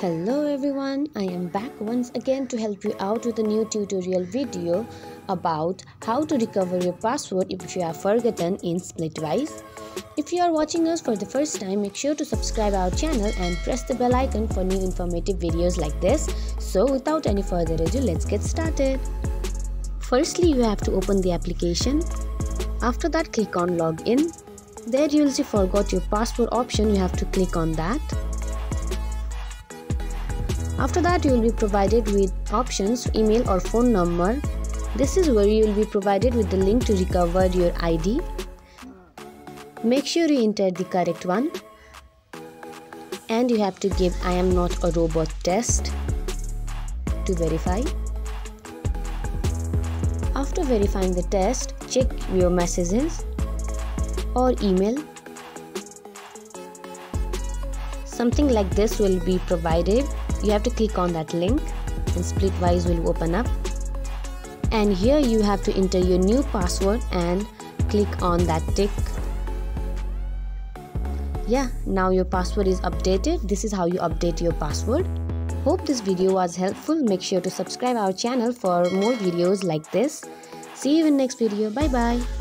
Hello everyone, I am back once again to help you out with a new tutorial video about how to recover your password if you have forgotten in Splitwise. If you are watching us for the first time, make sure to subscribe our channel and press the bell icon for new informative videos like this. So without any further ado, let's get started. Firstly, you have to open the application. After that, click on login. There you will see forgot your password option. You have to click on that. After that, you will be provided with options, email or phone number. This is where you will be provided with the link to recover your ID. Make sure you enter the correct one. And you have to give I am not a robot test to verify. After verifying the test, check your messages or email. Something like this will be provided. You have to click on that link and Splitwise will open up. And here you have to enter your new password and click on that tick. Yeah, now your password is updated. This is how you update your password. Hope this video was helpful. Make sure to subscribe our channel for more videos like this. See you in next video. Bye bye.